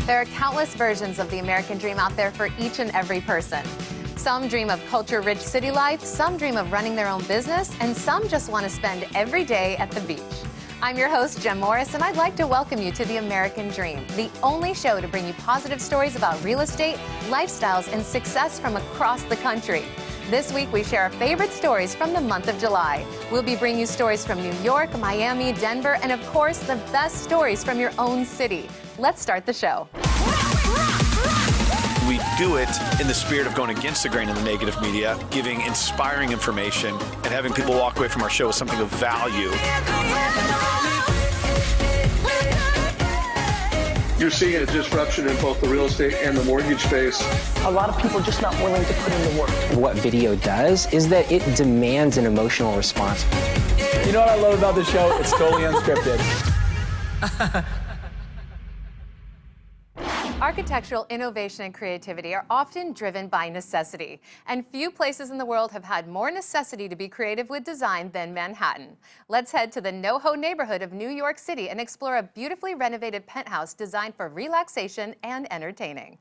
There are countless versions of the American dream out there for each and every person. Some dream of culture-rich city life, some dream of running their own business, and some just want to spend every day at the beach. I'm your host, Jem Morris, and I'd like to welcome you to The American Dream, the only show to bring you positive stories about real estate, lifestyles, and success from across the country. This week, we share our favorite stories from the month of July. We'll be bringing you stories from New York, Miami, Denver, and of course, the best stories from your own city. Let's start the show. We do it in the spirit of going against the grain of the negative media, giving inspiring information, and having people walk away from our show with something of value. You're seeing a disruption in both the real estate and the mortgage space. A lot of people are just not willing to put in the work. What video does is that it demands an emotional response. You know what I love about the show? It's totally unscripted. Architectural innovation and creativity are often driven by necessity, and few places in the world have had more necessity to be creative with design than Manhattan. Let's head to the NoHo neighborhood of New York City and explore a beautifully renovated penthouse designed for relaxation and entertaining.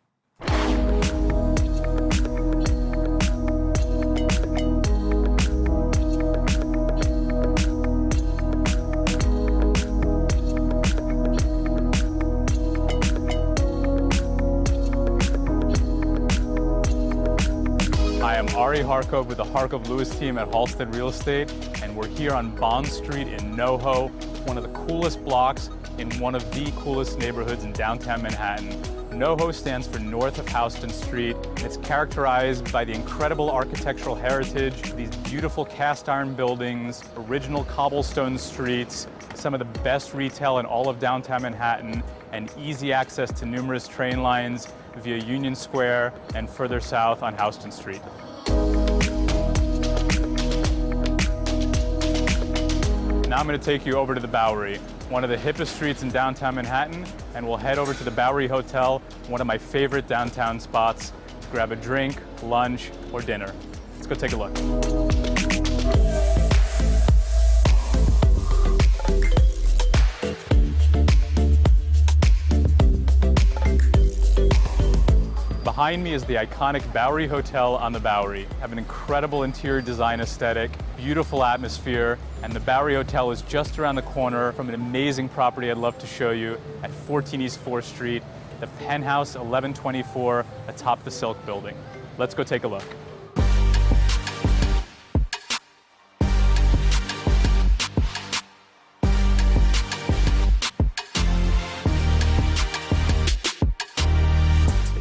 I'm Harkov with the Harkov Lewis team at Halstead Real Estate, and we're here on Bond Street in NoHo, one of the coolest blocks in one of the coolest neighborhoods in downtown Manhattan. NoHo stands for North of Houston Street. It's characterized by the incredible architectural heritage, these beautiful cast iron buildings, original cobblestone streets, some of the best retail in all of downtown Manhattan, and easy access to numerous train lines via Union Square and further south on Houston Street. Now I'm going to take you over to the Bowery, one of the hippest streets in downtown Manhattan, and we'll head over to the Bowery Hotel, one of my favorite downtown spots, to grab a drink, lunch, or dinner. Let's go take a look. Behind me is the iconic Bowery Hotel on the Bowery. Have an incredible interior design aesthetic, beautiful atmosphere, and the Bowery Hotel is just around the corner from an amazing property I'd love to show you at 14 East 4th Street, the Penthouse 1124 atop the Silk Building. Let's go take a look.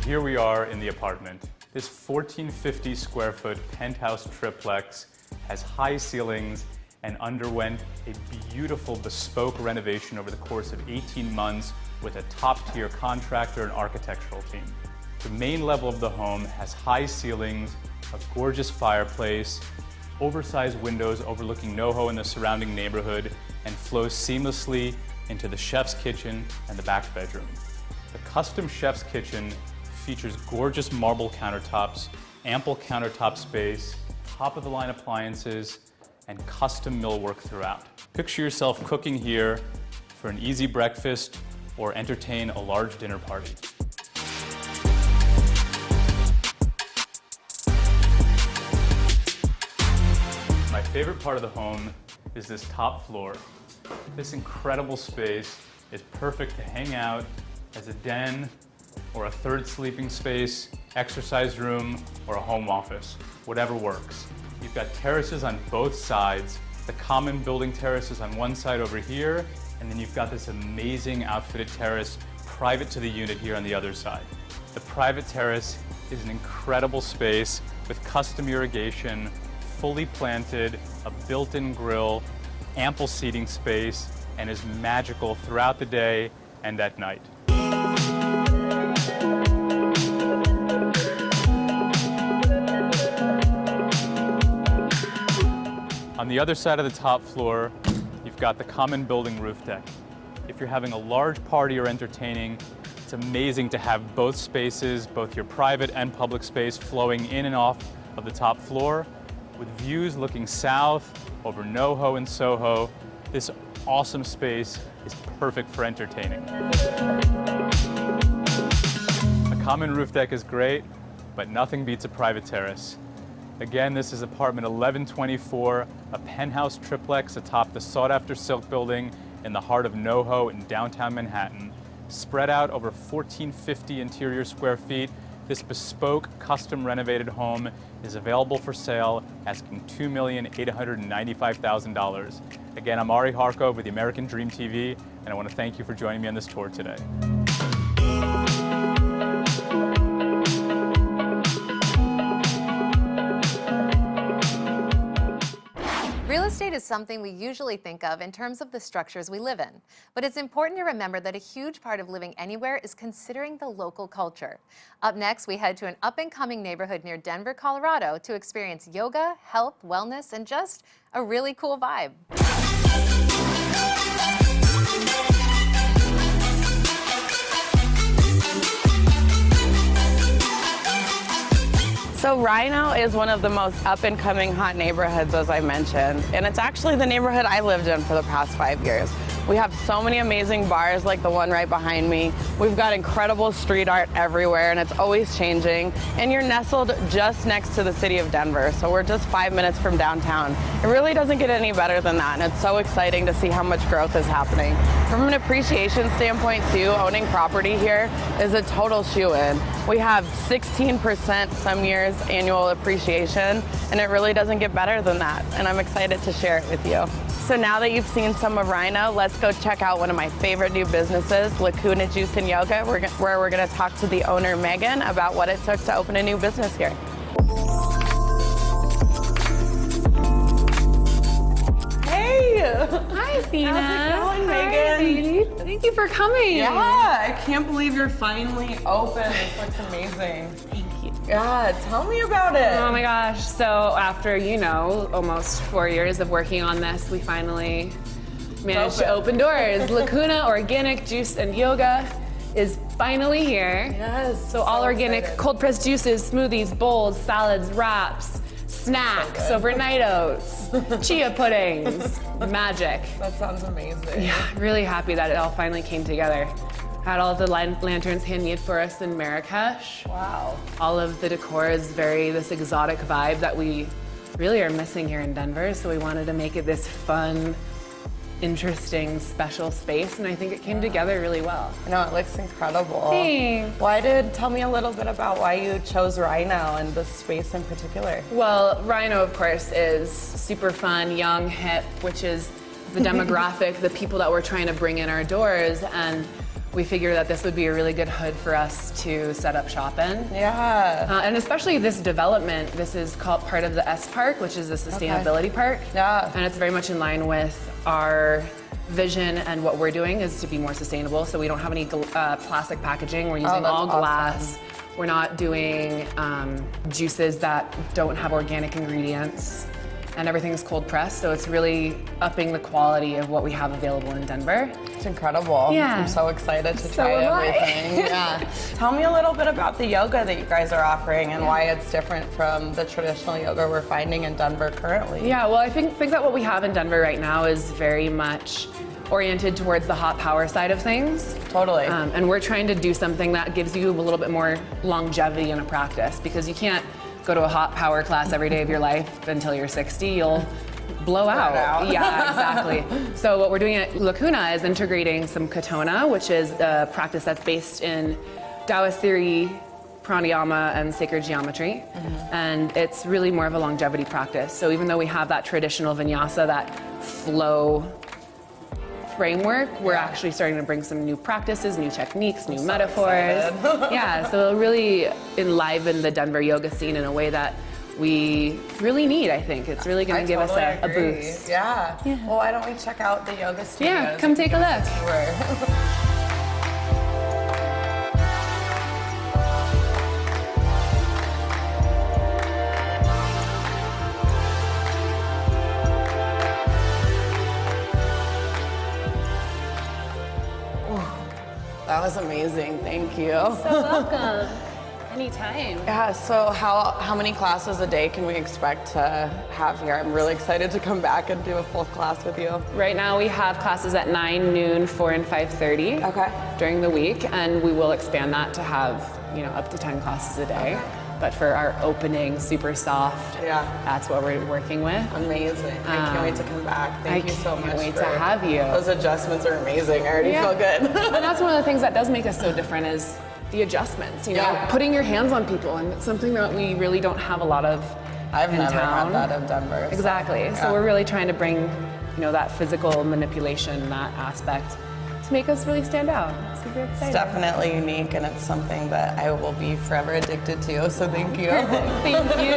Here we are in the apartment. This 1,450 square foot penthouse triplex has high ceilings and underwent a beautiful bespoke renovation over the course of 18 months with a top-tier contractor and architectural team. The main level of the home has high ceilings, a gorgeous fireplace, oversized windows overlooking NoHo and the surrounding neighborhood, and flows seamlessly into the chef's kitchen and the back bedroom. The custom chef's kitchen features gorgeous marble countertops, ample countertop space, top-of-the-line appliances, and custom millwork throughout. Picture yourself cooking here for an easy breakfast or entertain a large dinner party. My favorite part of the home is this top floor. This incredible space is perfect to hang out as a den, or a third sleeping space, exercise room, or a home office, whatever works. You've got terraces on both sides. The common building terrace is on one side over here, and then you've got this amazing outfitted terrace private to the unit here on the other side. The private terrace is an incredible space with custom irrigation, fully planted, a built-in grill, ample seating space, and is magical throughout the day and at night. On the other side of the top floor, you've got the common building roof deck. If you're having a large party or entertaining, it's amazing to have both spaces, both your private and public space, flowing in and off of the top floor, with views looking south over NoHo and Soho. This awesome space is perfect for entertaining. common roof deck is great, but nothing beats a private terrace. Again, this is apartment 1124, a penthouse triplex atop the sought-after Silk building in the heart of NoHo in downtown Manhattan. Spread out over 1,450 interior square feet, this bespoke, custom renovated home is available for sale, asking $2,895,000. Again, I'm Harkov with the American Dream TV, and I want to thank you for joining me on this tour today. Real estate is something we usually think of in terms of the structures we live in. But it's important to remember that a huge part of living anywhere is considering the local culture. Up next, we head to an up-and-coming neighborhood near Denver, Colorado to experience yoga, health, wellness, and just a really cool vibe. So Rhino is one of the most up-and-coming hot neighborhoods, as I mentioned, and it's actually the neighborhood I lived in for the past 5 years. We have so many amazing bars like the one right behind me. We've got incredible street art everywhere, and it's always changing. And you're nestled just next to the city of Denver, so we're just 5 minutes from downtown. It really doesn't get any better than that, and it's so exciting to see how much growth is happening. From an appreciation standpoint, too, owning property here is a total shoe-in. We have 16% some years annual appreciation, and it really doesn't get better than that, and I'm excited to share it with you. So now that you've seen some of Rhino, let's go check out one of my favorite new businesses, Lacuna Juice and Yoga, where we're going to talk to the owner, Megan, about what it took to open a new business here. Hey! Hi, Athena. How's it going, Hi, Megan? baby. Thank you for coming. Yeah, I can't believe you're finally open. This looks amazing. Thank you. Yeah, tell me about it. Oh my gosh. So after, almost 4 years of working on this, we finally managed to open doors. Lacuna Organic Juice and Yoga is finally here. Yes. So all organic cold pressed juices, smoothies, bowls, salads, wraps, snacks, overnight oats, chia puddings, magic. That sounds amazing. Yeah, really happy that it all finally came together. Had all the lanterns handmade for us in Marrakesh. Wow. All of the decor is this exotic vibe that we really are missing here in Denver. So we wanted to make it this fun, interesting, special space, and I think it came together really well. I know, it looks incredible. Thanks. Tell me a little bit about why you chose Rhino and this space in particular. Well, Rhino, of course, is super fun, young, hip, which is the demographic, the people that we're trying to bring in our doors, and we figured that this would be a really good hood for us to set up shop in. Yeah. And especially this development, this is called part of the S Park, which is the sustainability park. Yeah. And it's very much in line with our vision, and what we're doing is to be more sustainable. So we don't have any plastic packaging. We're using all glass. Awesome. We're not doing juices that don't have organic ingredients. And everything's cold pressed, so it's really upping the quality of what we have available in Denver. It's incredible. Yeah. I'm so excited to try am I. everything. Yeah. Tell me a little bit about the yoga that you guys are offering and why it's different from the traditional yoga we're finding in Denver currently. Yeah, well, I think that what we have in Denver right now is very much oriented towards the hot power side of things. Totally. And we're trying to do something that gives you a little bit more longevity in a practice, because you can't go to a hot power class every day of your life until you're 60. You'll blow out. Yeah, exactly. So what we're doing at Lacuna is integrating some Katona, which is a practice that's based in Taoist theory, pranayama, and sacred geometry. And it's really more of a longevity practice. So even though we have that traditional vinyasa, that flow framework, we're actually starting to bring some new practices, new techniques, new metaphors. Yeah, so it'll really enliven the Denver yoga scene in a way that we really need, I think. It's really going to give us a boost. Yeah. Well, why don't we check out the yoga studios? Yeah, come take a look. That was amazing. Thank you. So welcome. Anytime. Yeah, so how many classes a day can we expect to have here? I'm really excited to come back and do a full class with you. Right now we have classes at 9, noon, 4, and 5:30 during the week, and we will expand that to have, up to 10 classes a day. But for our opening, super soft, that's what we're working with. Amazing. I can't wait to come back. Thank you so much. I can't wait to have you. Those adjustments are amazing. I already feel good. And that's one of the things that does make us so different is the adjustments, putting your hands on people, and it's something that we really don't have a lot of I've never had that in Denver. So. Exactly. So we're really trying to bring, that physical manipulation, that aspect, to make us really stand out. Super excited. It's definitely unique, and it's something that I will be forever addicted to, so thank you. Thank you.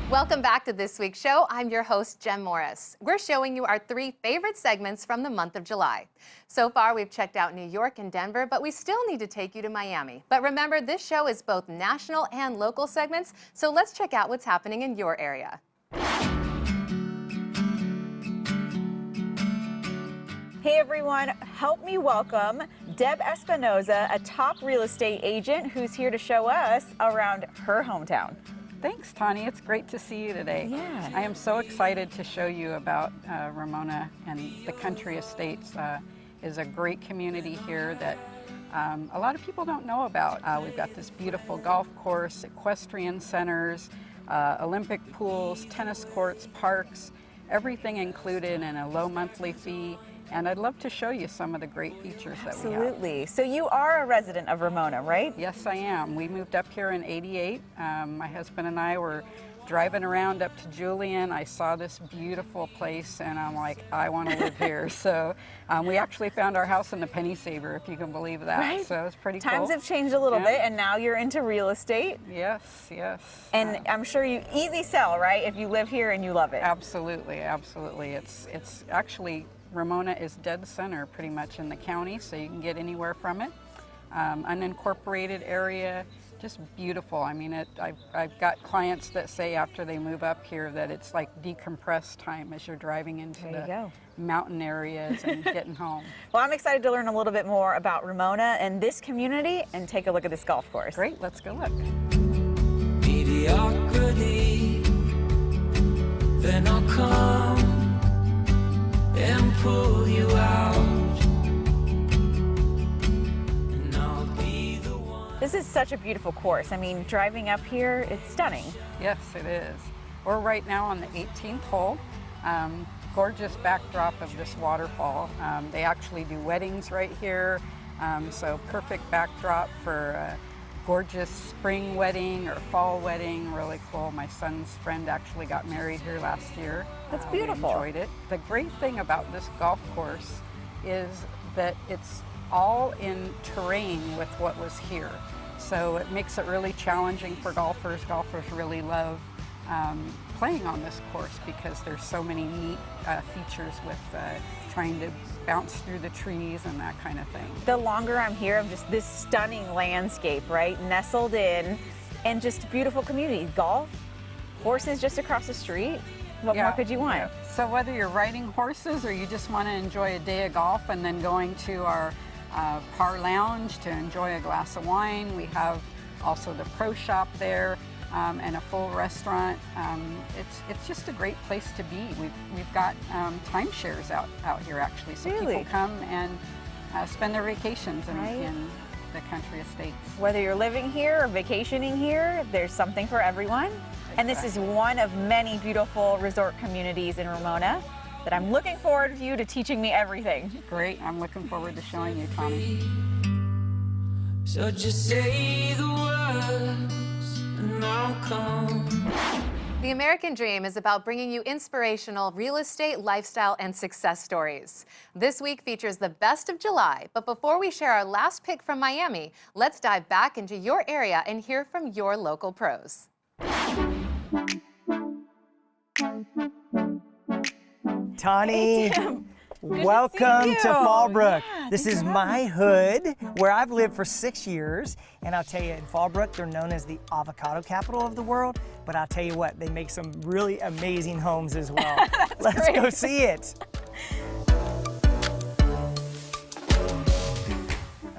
Welcome back to this week's show. I'm your host, Jem Morris. We're showing you our 3 favorite segments from the month of July. So far, we've checked out New York and Denver, but we still need to take you to Miami. But remember, this show is both national and local segments, so let's check out what's happening in your area. Hey everyone, help me welcome Deb Espinoza, a top real estate agent who's here to show us around her hometown. Thanks, Tani. It's great to see you today. Yeah. I am so excited to show you about Ramona and the Country Estates. Is a great community here that a lot of people don't know about. We've got this beautiful golf course, equestrian centers, Olympic pools, tennis courts, parks, everything included in a low monthly fee. And I'd love to show you some of the great features that we have. Absolutely. So you are a resident of Ramona, right? Yes, I am. We moved up here in '88. My husband and I were driving around up to Julian. I saw this beautiful place, and I'm like, I want to live here. So we actually found our house in the Penny Saver, if you can believe that. Right. So it's pretty cool. Times have changed a little bit, and now you're into real estate. Yes, yes. And I'm sure you easy sell, right? If you live here and you love it. Absolutely, absolutely. It's actually, Ramona is dead center pretty much in the county, so you can get anywhere from it. Unincorporated area, just beautiful. I mean, I've got clients that say after they move up here that it's like decompress time as you're driving into the mountain areas and getting home. Well, I'm excited to learn a little bit more about Ramona and this community and take a look at this golf course. Great, let's go look. Mediocrity, then I'll come and pull you out, and I'll be the one. This is such a beautiful course. I mean, driving up here, it's stunning. Yes, it is. We're right now on the 18th hole. Gorgeous backdrop of this waterfall. They actually do weddings right here, so perfect backdrop for a gorgeous spring wedding or fall wedding. Really cool. My son's friend actually got married here last year. That's beautiful. We enjoyed it. The great thing about this golf course is that it's all in terrain with what was here. So it makes it really challenging for golfers. Golfers really love playing on this course because there's so many neat features with trying to bounce through the trees and that kind of thing. The longer I'm here, of just this stunning landscape, right? Nestled in, and just beautiful community. Golf, horses just across the street. What more could you want? Yeah. So whether you're riding horses or you just want to enjoy a day of golf and then going to our Par Lounge to enjoy a glass of wine, we have also the pro shop there. And a full restaurant. It's just a great place to be. We've got timeshares out here actually, so people come and spend their vacations in the Country Estates. Whether you're living here or vacationing here, there's something for everyone. Exactly. And this is one of many beautiful resort communities in Ramona that I'm looking forward to you to teaching me everything. Great, I'm looking forward to showing you, Tommy. So just say the words. The American Dream is about bringing you inspirational real estate, lifestyle, and success stories. This week features the best of July, but before we share our last pick from Miami, let's dive back into your area and hear from your local pros. Tani, welcome to Fallbrook. Yeah, this is my hood where I've lived for 6 years. And I'll tell you, in Fallbrook, they're known as the avocado capital of the world. But I'll tell you what, they make some really amazing homes as well. Let's go see it.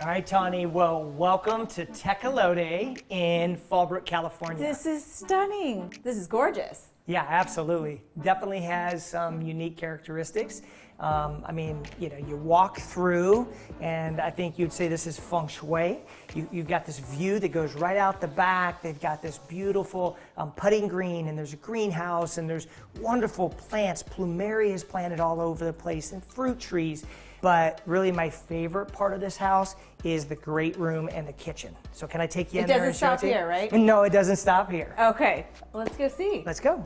All right, Tawny, well, welcome to Tecolote in Fallbrook, California. This is stunning. This is gorgeous. Yeah, absolutely. Definitely has some unique characteristics. I mean, you know, you walk through, and I think you'd say this is feng shui. You've got this view that goes right out the back. They've got this beautiful putting green, and there's a greenhouse, and there's wonderful plants. Plumerias planted all over the place, and fruit trees. But really my favorite part of this house is the great room and the kitchen. So can I take you in there and show it to you? It doesn't stop here, right? No, it doesn't stop here. Okay, let's go see. Let's go.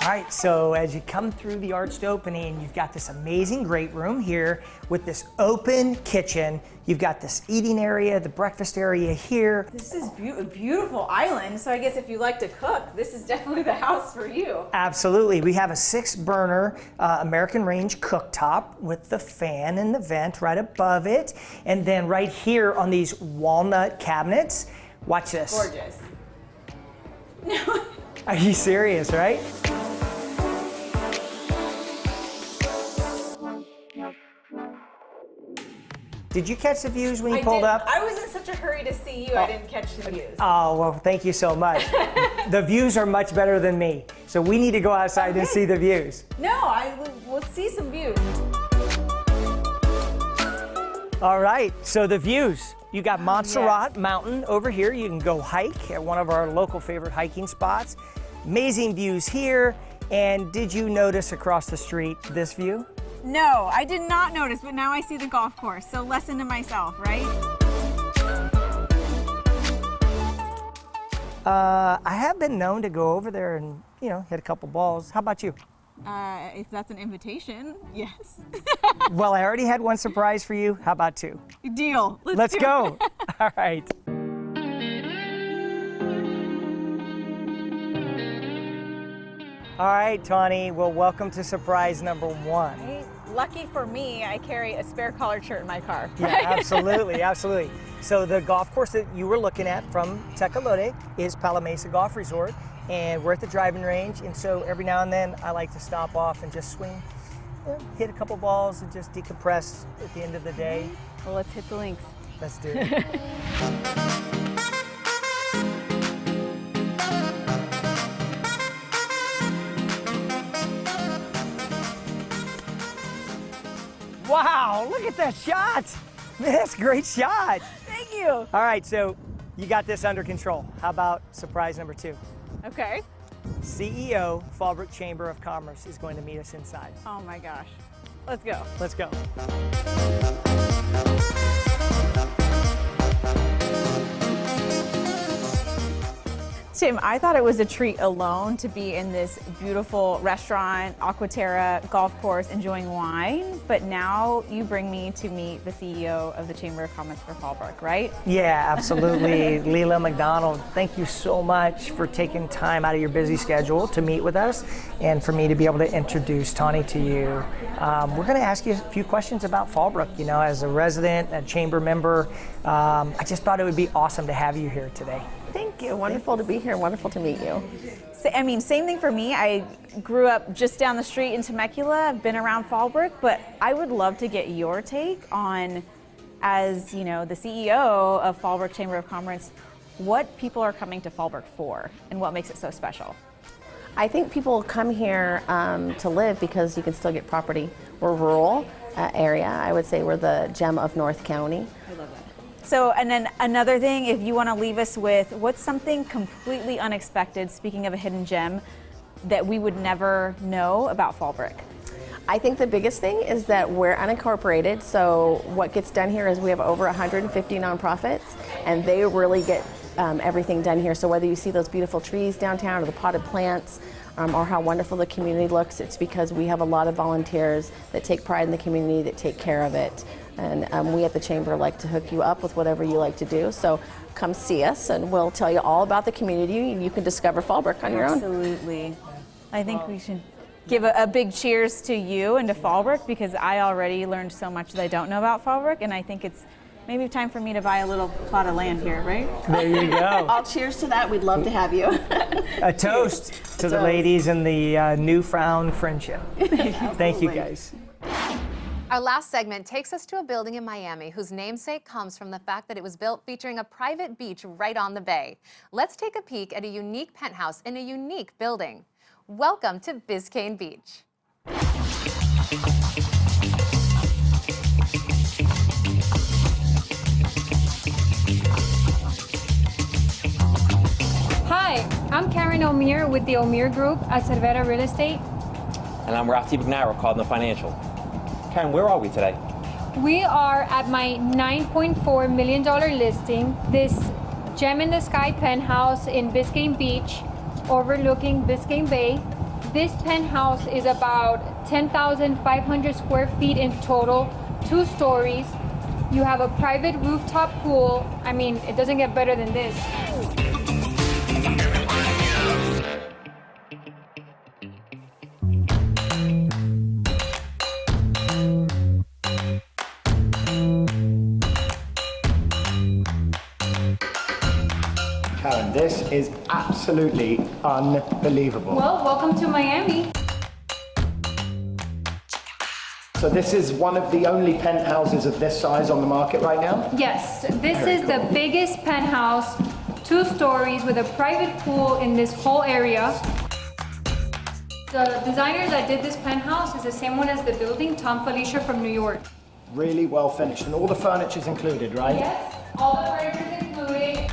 All right, so as you come through the arched opening, you've got this amazing great room here with this open kitchen. You've got this eating area, the breakfast area here. This is a beautiful island, so I guess if you like to cook, this is definitely the house for you. Absolutely. We have a 6-burner American range cooktop with the fan and the vent right above it. And then right here on these walnut cabinets, watch this. Gorgeous. Are you serious, right? Did you catch the views when you pulled up? I was in such a hurry to see you, I didn't catch the views. Oh, well, thank you so much. The views are much better than me, so we need to go outside and see the views. No, let's see some views. All right, so the views. You got Montserrat Mountain over here. You can go hike at one of our local favorite hiking spots. Amazing views here. And did you notice across the street this view? No, I did not notice, but now I see the golf course, so lesson to myself, right? I have been known to go over there and, you know, hit a couple balls. How about you? If that's an invitation, yes. Well, I already had one surprise for you. How about 2? Deal. Let's go. All right. All right, Tawny. Well, welcome to surprise number 1. Hey, lucky for me, I carry a spare collared shirt in my car. Yeah, absolutely, absolutely. So the golf course that you were looking at from Tecolote is Palamesa Golf Resort, and we're at the driving range, and so every now and then I like to stop off and just swing, hit a couple balls and just decompress at the end of the day. Well, let's hit the links. Let's do it. Wow, look at that shot. Man, that's a great shot. Thank you. All right, so you got this under control. How about surprise number 2? Okay. CEO, Fallbrook Chamber of Commerce is going to meet us inside. Oh my gosh. Let's go. Let's go. Tim, I thought it was a treat alone to be in this beautiful restaurant, Aquaterra golf course, enjoying wine, but now you bring me to meet the CEO of the Chamber of Commerce for Fallbrook, right? Yeah, absolutely. Leila McDonald, thank you so much for taking time out of your busy schedule to meet with us and for me to be able to introduce Tawny to you. We're going to ask you a few questions about Fallbrook. You know, as a resident, a chamber member, I just thought it would be awesome to have you here today. Thank you. Wonderful to be here. Wonderful to meet you. I mean, same thing for me. I grew up just down the street in Temecula. I've been around Fallbrook, but I would love to get your take on, as you know, the CEO of Fallbrook Chamber of Commerce, what people are coming to Fallbrook for and what makes it so special. I think people come here to live because you can still get property. We're a rural area. I would say we're the gem of North County. I love that. So, and then another thing, if you want to leave us with, what's something completely unexpected, speaking of a hidden gem, that we would never know about Fallbrook? I think the biggest thing is that we're unincorporated, so what gets done here is we have over 150 nonprofits, and they really get everything done here. So whether you see those beautiful trees downtown or the potted plants, or how wonderful the community looks, it's because we have a lot of volunteers that take pride in the community, that take care of it. And we at the Chamber like to hook you up with whatever you like to do. So come see us and we'll tell you all about the community and you can discover Fallbrook on your own. Absolutely. I think we should give a big cheers to you and to Fallbrook because I already learned so much that I don't know about Fallbrook, and I think it's maybe time for me to buy a little plot of land here, right? There you go. I'll cheers to that. We'd love to have you. A toast to the ladies and the newfound friendship. Thank you guys. Our last segment takes us to a building in Miami whose namesake comes from the fact that it was built featuring a private beach right on the bay. Let's take a peek at a unique penthouse in a unique building. Welcome to Biscayne Beach. Hi, I'm Karen Elmir with the Elmir Group at Cervera Real Estate. And I'm Dibugnara, called in the Financial. Karen, where are we today? We are at my $9.4 million listing, this gem in the sky penthouse in Biscayne Beach, overlooking Biscayne Bay. This penthouse is about 10,500 square feet in total, 2 stories. You have a private rooftop pool. I mean, it doesn't get better than this. Karen, this is absolutely unbelievable. Well, welcome to Miami. So this is one of the only penthouses of this size on the market right now? Yes, this is the biggest penthouse, 2 stories with a private pool in this whole area. The designer that did this penthouse is the same one as the building, Tom Felicia from New York. Really well finished, and all the furniture's included, right? Yes, all the furniture is included.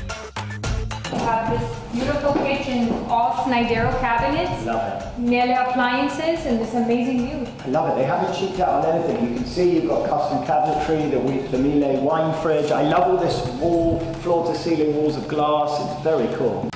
We have this beautiful kitchen, all Snidero cabinets, Love Miele appliances, and this amazing view. it. I love it. They haven't cheaped out on anything. You can see you've got custom cabinetry, the Miele wine fridge. I love all this wall, floor to ceiling walls of glass. It's very cool.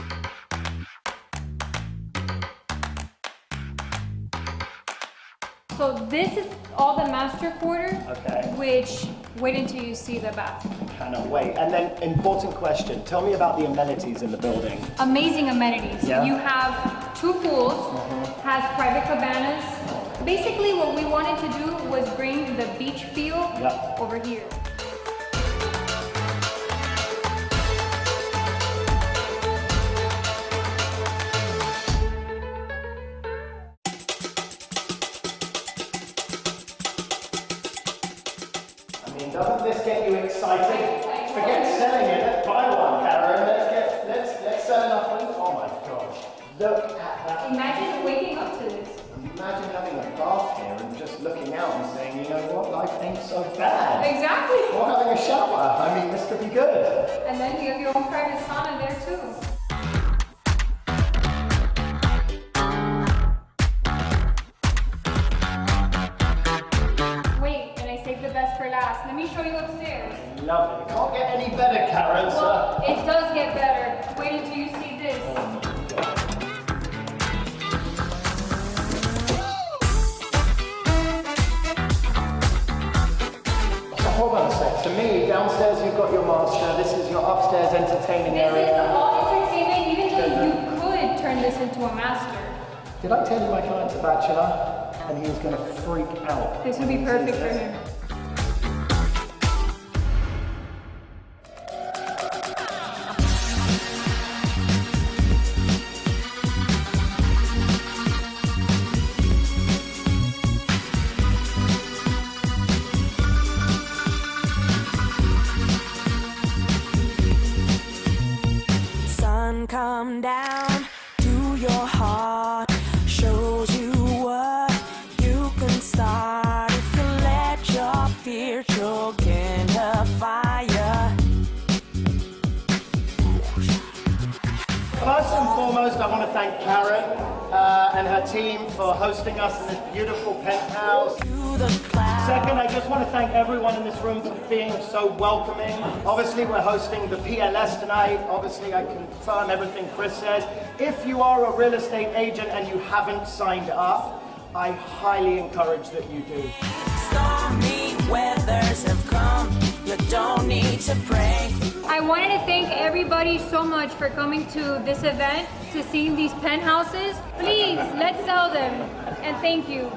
So this is all the master quarter, Okay. which, wait until you see the bathroom. Cannot wait. And then, important question. Tell me about the amenities in the building. Amazing amenities. Yeah. You have 2 pools, has private cabanas. Basically what we wanted to do was bring the beach feel over here. Doesn't this get you excited? Forget selling it, let's buy one, Karen. Let's sell enough rooms. Oh my gosh. Look at that. Imagine waking up to this. Imagine having a bath here and just looking out and saying, you know what, life ain't so bad. Exactly. Or having a shower. I mean, this could be good. And then you have your own private sauna there too. Wait, and I saved the best for last. Let me show you upstairs. Love it. Can't get any better, Karen. Well, it does get better. Wait until you see this. So hold on a sec. To me, downstairs you've got your master. This is your upstairs entertaining area. This is all entertainment, even though you could turn this into a master. Did I tell you my client's a bachelor? And he was going to freak out. This would be perfect for him. Sun come down to your heart, shows you what you can start if you let your fear choke in the fire. First and foremost, I want to thank Karen and her team for hosting us in this beautiful penthouse. Second, I just want to thank everyone in this room for being so welcoming. Obviously, we're hosting the PLS tonight. Obviously, I confirm everything Chris says. If you are a real estate agent and you haven't signed up, I highly encourage that you do. Stormy weathers have come, you don't need to pray. I wanted to thank everybody so much for coming to this event, to see these penthouses. Please, let's sell them. And thank you.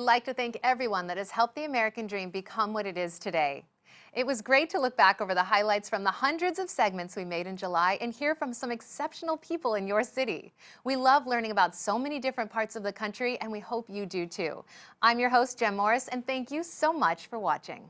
like to thank everyone that has helped the American dream become what it is today. It was great to look back over the highlights from the hundreds of segments we made in July and hear from some exceptional people in your city. We love learning about so many different parts of the country, and we hope you do too. I'm your host, Jem Morris, and thank you so much for watching.